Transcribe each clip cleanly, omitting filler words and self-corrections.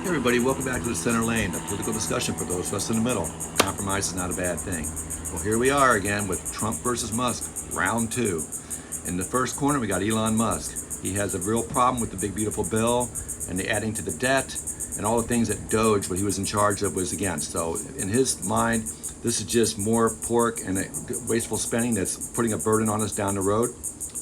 Hey everybody, welcome back to the Center Lane, a political discussion for those of us in the middle. Compromise is not a bad thing. Well, here we are again with Trump versus Musk, round two. In the first corner, we got Elon Musk. He has a real problem with the big beautiful bill and the adding to the debt and all the things that Doge, what he was in charge of, was against. So in his mind, this is just more pork and wasteful spending that's putting a burden on us down the road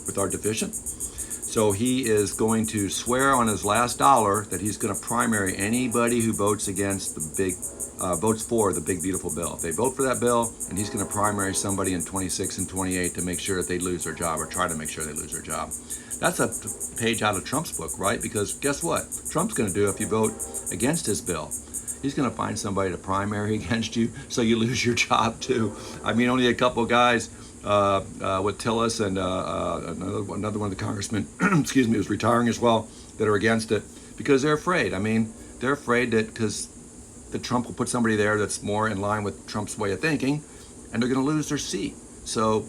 with our deficit. So he is going to swear on his last dollar that he's going to primary anybody who votes against votes for the big beautiful bill. If they vote for that bill, and he's going to primary somebody in 26 and 28 to make sure that they lose their job or try to make sure they lose their job. That's a page out of Trump's book, right? Because guess what? Trump's going to do if you vote against his bill. He's going to find somebody to primary against you so you lose your job too. I mean, only a couple of guys with Tillis and another one of the congressmen, excuse me, who's retiring as well, that are against it because they're afraid. I mean, they're afraid that because Trump will put somebody there that's more in line with Trump's way of thinking, and they're going to lose their seat. So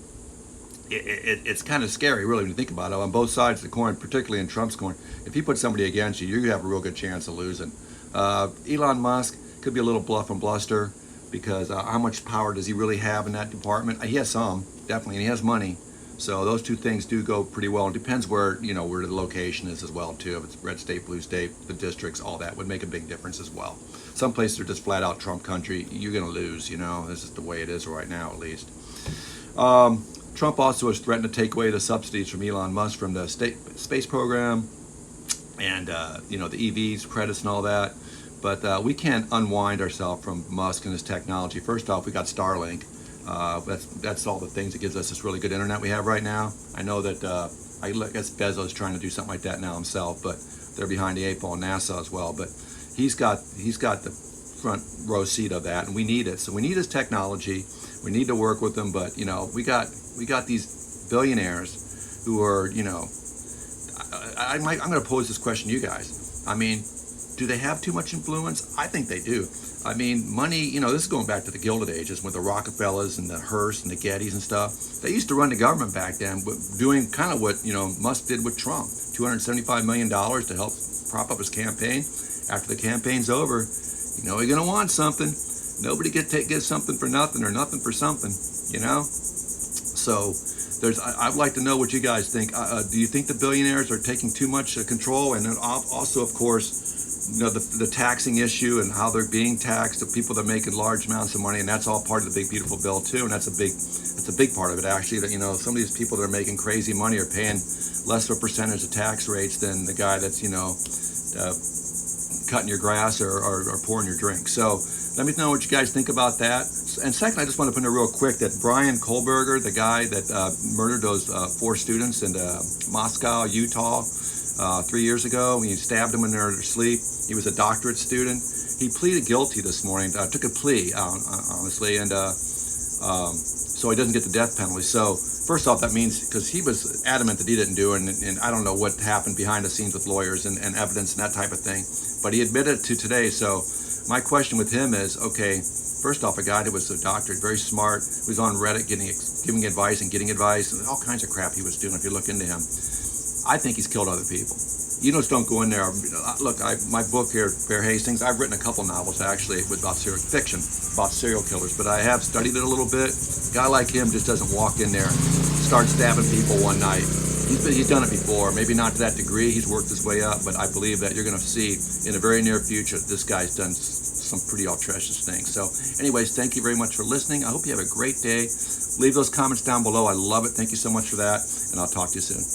it's kind of scary, really, when you think about it. On both sides of the coin, particularly in Trump's coin, if he puts somebody against you, you have a real good chance of losing. Elon Musk could be a little bluff and bluster because how much power does he really have in that department? He has some, definitely, and he has money. So those two things do go pretty well. It depends where the location is as well too. If it's red state, blue state, the districts, all that would make a big difference as well. Some places are just flat out Trump country. You're going to lose. This is the way it is right now, at least. Trump also has threatened to take away the subsidies from Elon Musk from the space program and the EVs credits and all that. But we can't unwind ourselves from Musk and his technology. First off, we got Starlink. That's all the things that gives us this really good internet we have right now. I know that I guess Bezos trying to do something like that now himself, but they're behind the eight ball, NASA as well. But he's got the front row seat of that, and we need it. So we need his technology. We need to work with them. But we got these billionaires who are I'm going to pose this question to you guys. I mean, do they have too much influence? I think they do. I mean, money, this is going back to the Gilded Ages with the Rockefellers and the Hearst and the Gettys and stuff. They used to run the government back then, doing kind of what, Musk did with Trump. $275 million to help prop up his campaign. After the campaign's over, you're going to want something. Nobody gets something for nothing or nothing for something, So I'd like to know what you guys think. Do you think the billionaires are taking too much control? And then also, of course, the taxing issue and how they're being taxed, the people that are making large amounts of money, and that's all part of the big beautiful bill too. And that's a big part of it actually. That some of these people that are making crazy money are paying less of a percentage of tax rates than the guy that's cutting your grass or pouring your drink. So let me know what you guys think about that. And second, I just want to put in real quick that Brian Kohlberger, the guy that murdered those 4 students in Moscow, Utah, 3 years ago, when he stabbed them in their sleep. He was a doctorate student. He pleaded guilty this morning. Took a plea, honestly, and so he doesn't get the death penalty. So first off, that means because he was adamant that he didn't do it, and I don't know what happened behind the scenes with lawyers and evidence and that type of thing, but he admitted to today. So my question with him is, okay, first off, a guy that was a doctor, very smart, was on Reddit giving advice and getting advice, and all kinds of crap he was doing if you look into him. I think he's killed other people. You just don't go in there. Look, my book here, Fair Hastings, I've written a couple novels actually about serial killers, but I have studied it a little bit. A guy like him just doesn't walk in there and start stabbing people one night. He's done it before, maybe not to that degree. He's worked his way up, but I believe that you're going to see in the very near future this guy's done some pretty outrageous things. So anyways, thank you very much for listening. I hope you have a great day. Leave those comments down below. I love it. Thank you so much for that, and I'll talk to you soon.